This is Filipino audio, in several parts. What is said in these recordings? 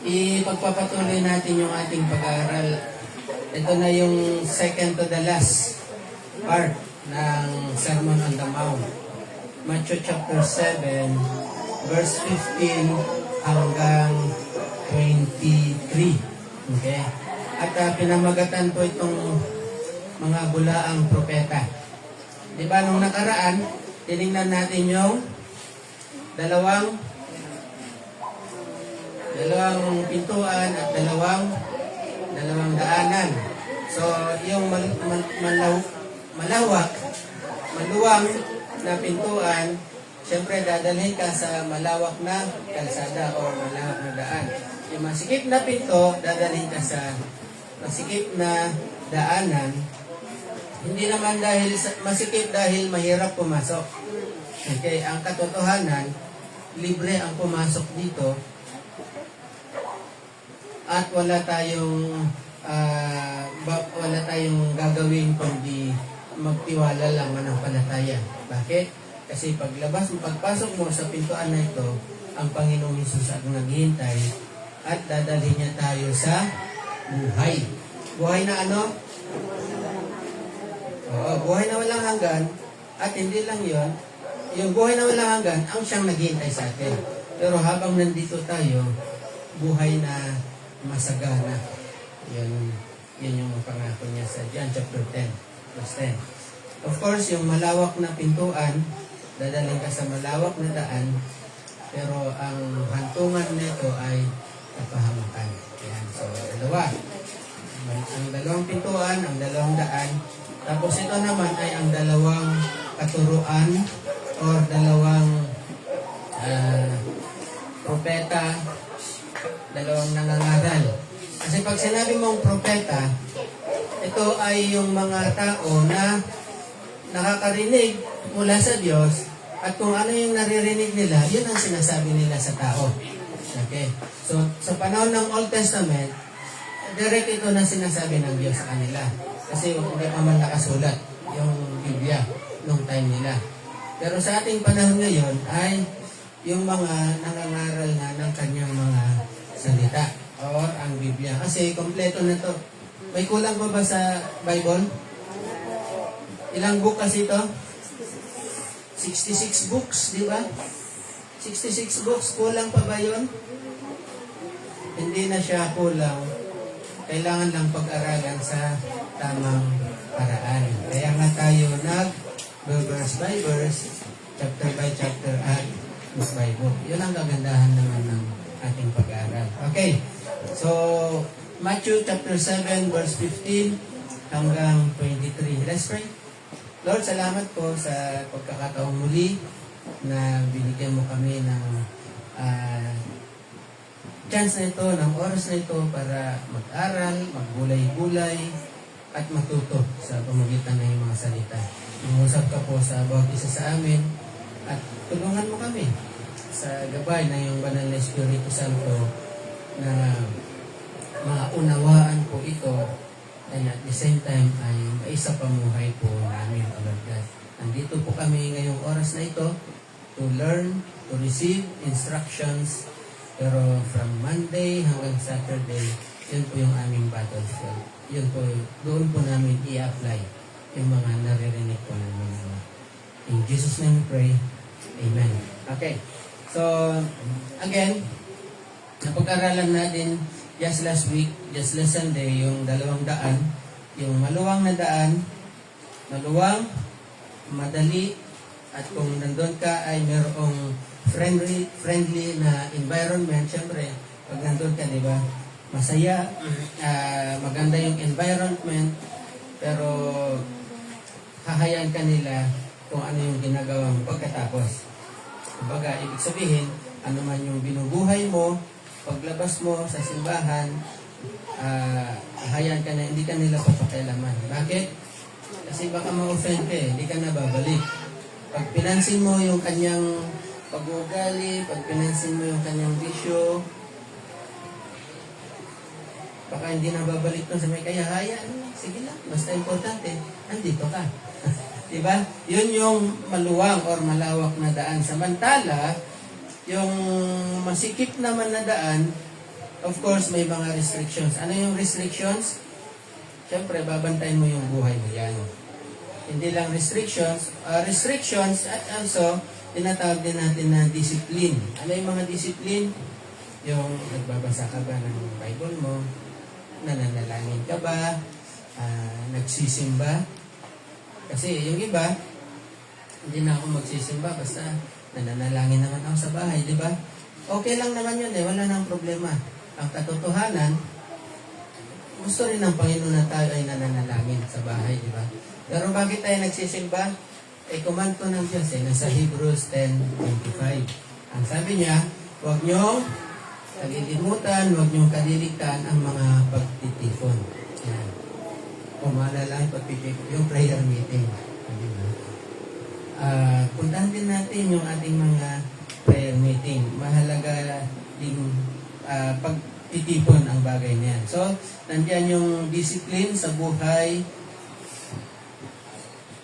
ipagpapatuloy natin yung ating pag-aaral. Ito na yung second to the last part ng Sermon on the Mount. Matthew chapter 7, verse 15 hanggang 23. Okay? At pinamagatan po itong mga bulaang propeta. Di ba nung nakaraan, tinignan natin yung dalawang pintuan at dalawang daanan. So, yung maluwang na pintuan, siyempre dadalhin ka sa malawak na kalsada o malawak na daan. Yung masikip na pinto, dadalhin ka sa masikip na daanan. Hindi naman dahil masikip dahil mahirap pumasok. Okay, ang katotohanan, libre ang pumasok dito at wala tayong gagawin kundi magtiwala lang mananampalataya. Bakit? Kasi pagpasok mo sa pintuan na ito, ang Panginoong Hesus ang naghihintay at dadalhin niya tayo sa buhay. Buhay na ano? Oo, buhay na walang hanggan. At hindi lang yon, yung buhay na walang hanggan, ang siyang naghihintay sa atin. Pero habang nandito tayo, buhay na masagana. Yun yung pangako niya sa John chapter 10, verse 10. Of course, yung malawak na pintuan, dadalhin ka sa malawak na daan, pero ang hantungan nito ay kapahamakan. Yan. So, dalawa. Ang dalawang pintuan, ang dalawang daan. Tapos ito naman ay ang dalawang katuruan or dalawang propeta, dalawang nangangaral. Kasi pag sinabi mong propeta, ito ay yung mga tao na nakakarinig mula sa Diyos at kung ano yung naririnig nila, yun ang sinasabi nila sa tao. Okay? So, sa panahon ng Old Testament, direct ito na sinasabi ng Diyos sa kanila. Kasi hindi pa man nakasulat yung Biblia nung time nila. Pero sa ating panahon ngayon ay yung mga nangangaral na ng kanyang mga salita or ang Biblia. Kasi kompleto na to. May kulang pa ba sa Bible? Ilang book kasi ito? 66 books, di ba? 66 books, kulang pa ba yun? Hindi na siya kulang. Kailangan lang pag-aralan sa tamang paraan. Kaya nga tayo verse by verse, chapter by chapter at book by book. Yun ang kagandahan naman ng ating pag-aaral. Okay. So, Matthew chapter 7 verse 15 hanggang 23. Let's pray. Lord, salamat po sa pagkakataong muli na binigyan mo kami ng chance na ito, ng oras na ito para mag-aral, maggulay-gulay, at matuto sa pamagitan ng mga salita. Mangusap ka po sa bawat isa sa amin at tulungan mo kami sa gabay ng iyong banal na Espiritu Santo na maunawaan po ito and at the same time ay maisa pamuhay po namin, O Lord God. Nandito po kami ngayong oras na ito to learn, to receive instructions, pero from Monday hanggang Saturday, yun po yung aming battlefield. Yun po, doon po namin i-apply yung mga naririnig po namin. In Jesus' name we pray. Amen. Okay. So, again, napag-aralan natin just last week, just last Sunday, yung dalawang daan, yung maluwang na daan, maluwang, madali, at kung nandun ka ay mayroong friendly na environment. Siyempre, pag nandun ka, di ba, masaya, maganda yung environment, pero hahayaan ka nila kung ano yung ginagawa mo pagkatapos. Kumbaga, ibig sabihin, ano man yung binubuhay mo, paglabas mo sa simbahan, hahayaan ka na, hindi ka nila papakialaman. Bakit? Kasi baka ma-offend ka hindi ka na babalik. Pag pinansin mo yung kanyang pag-uugali, pag pinansin mo yung kanyang bisyo, baka hindi na babalik doon sa may kaya, hayaan, sige lang, basta importante, nandito ka. Diba? Yun yung maluwang or malawak na daan. Samantala, yung masikip naman na daan, Of course, may mga restrictions. Ano yung restrictions? Siyempre, babantayan mo yung buhay mo yan. Hindi lang restrictions at also, tinatawag din natin na discipline. Ano yung mga discipline? Yung nagbabasa ka ba ng Bible mo, nananalangin ka ba, nagsisimba. Kasi yung iba, hindi na ako magsisimba, basta nananalangin naman ako sa bahay, di ba? Okay lang naman yun wala nang problema. Ang katotohanan, gusto rin ng Panginoon na tayo ay nananalangin sa bahay, di ba? Pero bakit tayo nagsisimba? Command ko ng Diyos nasa Hebrews 10:25. Ang sabi niya, huwag niyong kalilimutan, huwag niyong kaliligtaan ang mga pagtitipon. Yan. Kung maalala ang pagtitipon, yung prayer meeting. Puntahan din natin yung ating mga prayer meeting. Mahalaga din pagtitipon ang bagay niyan. So, nandiyan yung discipline sa buhay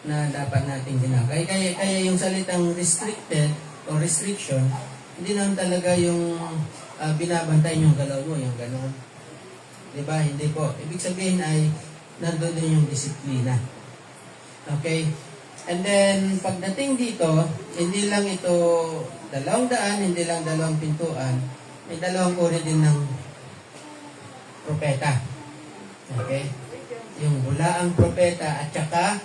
na dapat nating ginagawa. Kaya yung salitang restricted o restriction, hindi naman talaga yung binabantay yung galaw mo, yung gano'n. Diba? Hindi po. Ibig sabihin ay nandun din yung disiplina. Okay? And then, pagdating dito, hindi lang ito 200, hindi lang 2 pintuan, may 2 uri din ng propeta. Okay? Yung bulaang propeta at saka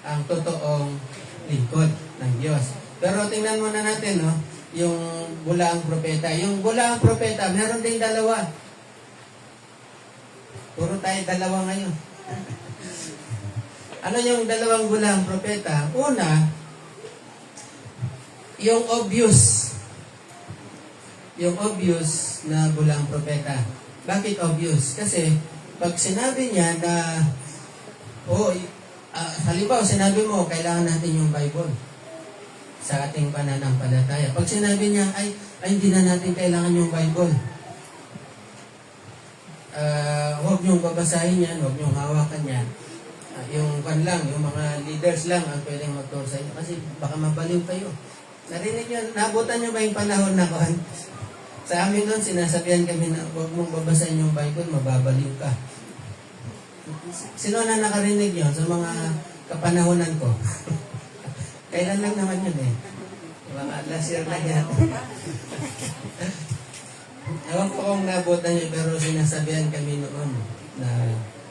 ang totoong lingkod ng Diyos. Pero tingnan muna natin, no, yung bulaang propeta. Yung bulaang propeta, meron ding 2. Puro tayo 2 ngayon. Ano yung 2 bulaang propeta? Una, yung obvious. Yung obvious na bulaang propeta. Bakit obvious? Kasi, pag sinabi niya na, halimbawa, sinabi mo, kailangan natin yung Bible sa ating pananampalataya. Pag sinabi niya, ay hindi na natin kailangan yung Bible. Huwag niyong babasahin yan, huwag niyong hawakan yan. Yung mga leaders lang ang pwedeng magturo sa inyo kasi baka mabaliw kayo. Narinig niyo, nabutan niyo ba yung panahon na kuhan? Sa amin doon, sinasabihan kami na huwag mong babasahin yung Bible, mababaliw ka. Sino na nakarinig yun sa mga kapanahonan ko? Kailan lang naman yun Mga last year na yan. Ewan ko kung nabutan niyo, pero sinasabihan kami noon na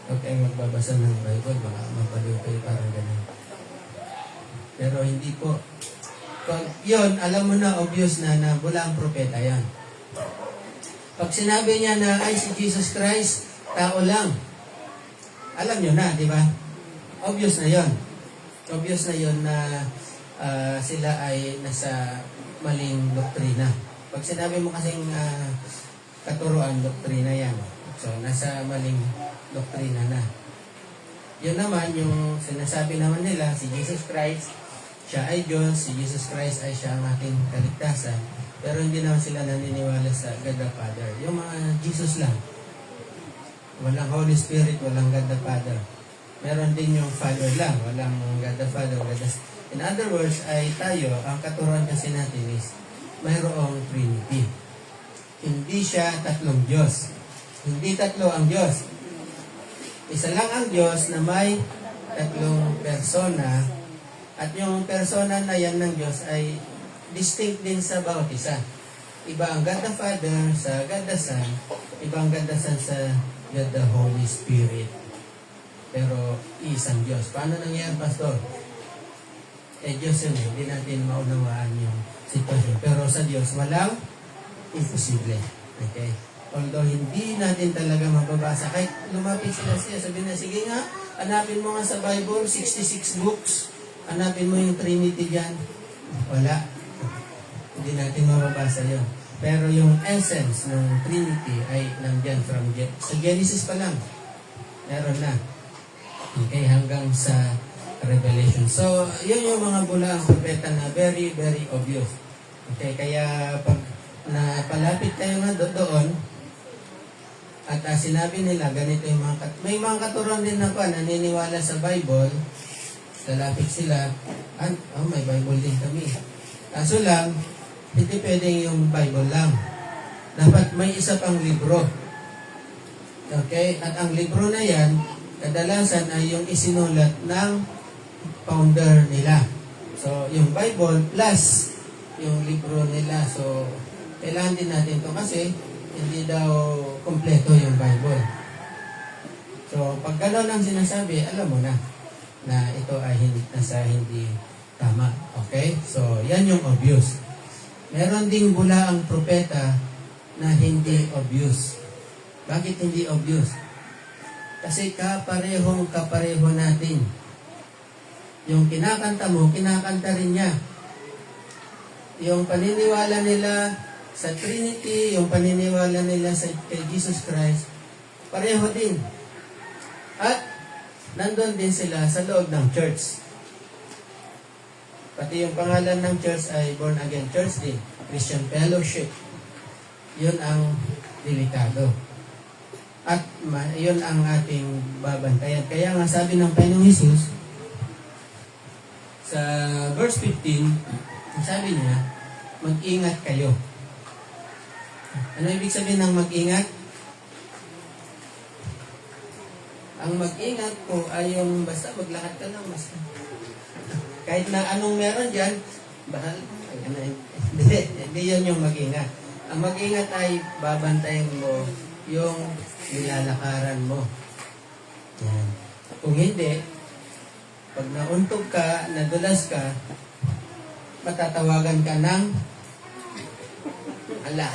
huwag kayong magbabasa ng Bible, baka mabaliw kayo, parang ganun. Pero hindi po. Pag yun, alam mo na, obvious na bulaang propeta yan. Pag sinabi niya na, ay si Jesus Christ, tao lang. Alam nyo na, di ba? Obvious na yon. Obvious na yon na sila ay nasa maling doktrina. Pag sinabi mo kasing katuruan, doktrina yan. So, nasa maling doktrina na. Yun naman, yung sinasabi naman nila, si Jesus Christ, siya ay Diyos, si Jesus Christ ay siya ang ating kaligtasan. Pero hindi naman sila naniniwala sa God the Father. Yung mga Jesus lang. Walang Holy Spirit, walang God the Father. Meron din yung Father lang, walang God the Father. In other words, ay tayo, ang katuruan kasi natin is, mayroong Trinity. Hindi siya 3 Diyos. Hindi 3 ang Diyos. Isa lang ang Diyos na may 3 persona, at yung persona na yan ng Diyos ay distinct din sa bawat isa. Iba ang God the Father sa God the Son, iba ang God the Son sa God the Holy Spirit. Pero isang Diyos. Paano nangyayari, Pastor? Diyos yun hindi natin maunawaan yung sitwasyon. Pero sa Diyos, walang imposible. Okay? Although hindi natin talaga mababasa. Kahit lumapit sila sabihin na, sige nga, hanapin mo nga sa Bible, 66 books. Hanapin mo yung Trinity dyan. Wala. Hindi natin mababasa yun. Pero yung essence ng Trinity ay nandyan from sa Genesis pa lang. Meron na. Okay, hanggang sa Revelation. So, yun yung mga bulaang propeta na very, very obvious. Okay, kaya pag napalapit tayo nga doon, at sinabi nila, ganito yung may mga katuruan din na naniniwala sa Bible, lalapit sila, may Bible din kami. Kaso lang, hindi pwedeng yung Bible lang. dapat may isa pang libro. Okay? At ang libro na yan, kadalasan ay yung isinulat ng founder nila. So, yung Bible plus yung libro nila. So, kailangan din natin to kasi hindi daw kompleto yung Bible. So, pag gano'n ang sinasabi, alam mo na ito ay nasa hindi tama. Okay? So, yan yung obvious. Meron ding bula ang propeta na hindi obvious. Bakit hindi obvious? Kasi kapareho natin. Yung kinakanta mo, kinakanta rin niya. Yung paniniwala nila sa Trinity, yung paniniwala nila kay Jesus Christ, pareho din. At nandun din sila sa loob ng church. Pati yung pangalan ng church ay Born Again Church din, Christian Fellowship. Yun ang delikado. At yun ang ating babantayan. Kaya nga sabi ng Panginoong Hesus, sa verse 15, sabi niya, mag-ingat kayo. Ano ibig sabihin ng mag-ingat? Ang mag-ingat po ay yung basta maglakad ka lang. Basta. Kahit na anong meron dyan, bahal. Hindi yun yung mag-ingat. Ang mag-ingat ay babantayan mo yung nilalakaran mo. Yan. Kung hindi, pag nauntog ka, nadulas ka, matatawagan ka ng ala.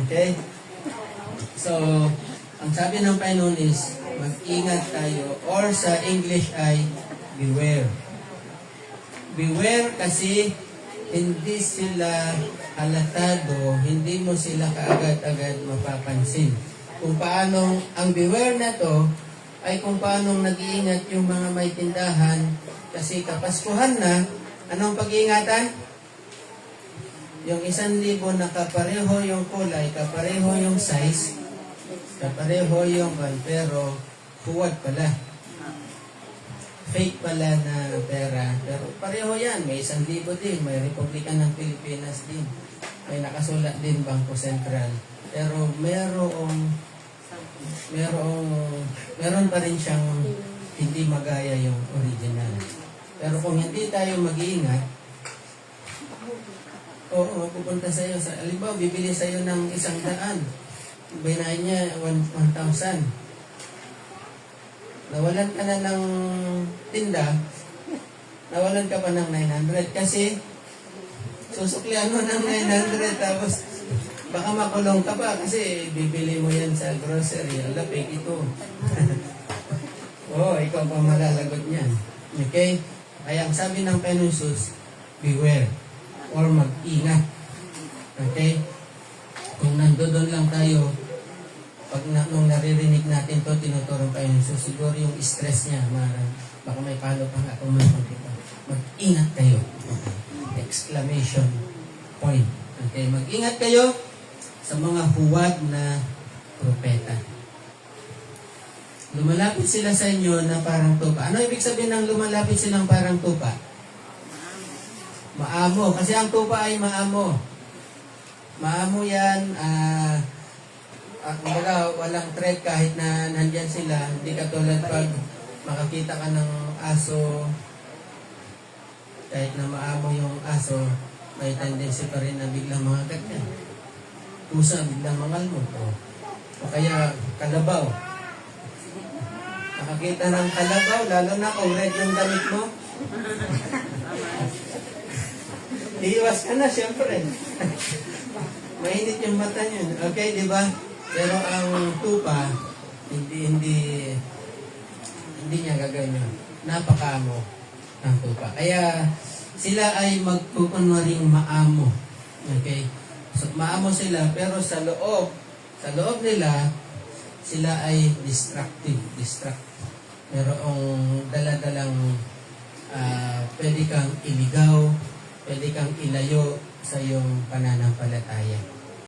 Okay? So, ang sabi ng Panginoon is, mag-ingat tayo, or sa English ay, beware. Beware kasi hindi sila halatado, hindi mo sila kaagad-agad mapapansin. Kung paano, ang beware na to, ay kung paano nag-iingat yung mga may tindahan, kasi kapaskuhan na, anong pag-iingatan? Yung 1,000 na kapareho yung kulay, kapareho yung size, kapareho yung pero huwag pala. Fake pala na pera. Pero pareho yan. May 1,000 din. May Republika ng Pilipinas din. May nakasulat din Bangko Sentral. Pero meron pa rin siyang hindi magaya yung original. Pero kung hindi tayo mag-iingat, pupunta sa'yo. Halimbawa, bibili sa'yo ng 100. Binahin niya 1,000. Nawalan ka na ng tinda, nawalan ka pa ng 900 kasi susuklian mo ng 900 tapos baka makulong ka pa kasi bibili mo yan sa grocery. Alapig ito. Ikaw pa malalagot niyan. Okay? Kaya ang sabi ng Panginoon Jesus, beware or mag-ingat. Okay? Kung nandoon lang tayo, pag nung naririnig natin to, tinuturo tayo. So, siguro yung stress niya, baka may palo pa nga kung mag-ingat kayo. Okay. Exclamation point. Okay, mag-ingat kayo sa mga huwad na propeta. Lumalapit sila sa inyo na parang tupa. Ano ibig sabihin ng lumalapit silang parang tupa? Maamo. Kasi ang tupa ay maamo. Maamo yan, kumbaga, walang threat kahit na nandyan sila. Hindi katulad pag makakita ka ng aso, kahit na maamo yung aso, may tendency pa rin na biglang mga ganyan. Pusa, biglang mangalmot. O kaya kalabaw. Nakakita ng kalabaw, lalo na kung red yung damit mo. Iiwas ka na, syempre. Mainit yung mata niyo. Okay, di ba? Pero ang tupa, hindi niya gagawin yun. Napakaamo ng tupa. Kaya sila ay magkukunwaring maamo. Okay? So, maamo sila, pero sa loob nila, sila ay distract. Merong daladalang pwede kang iligaw, pwede kang ilayo sa iyong pananampalataya.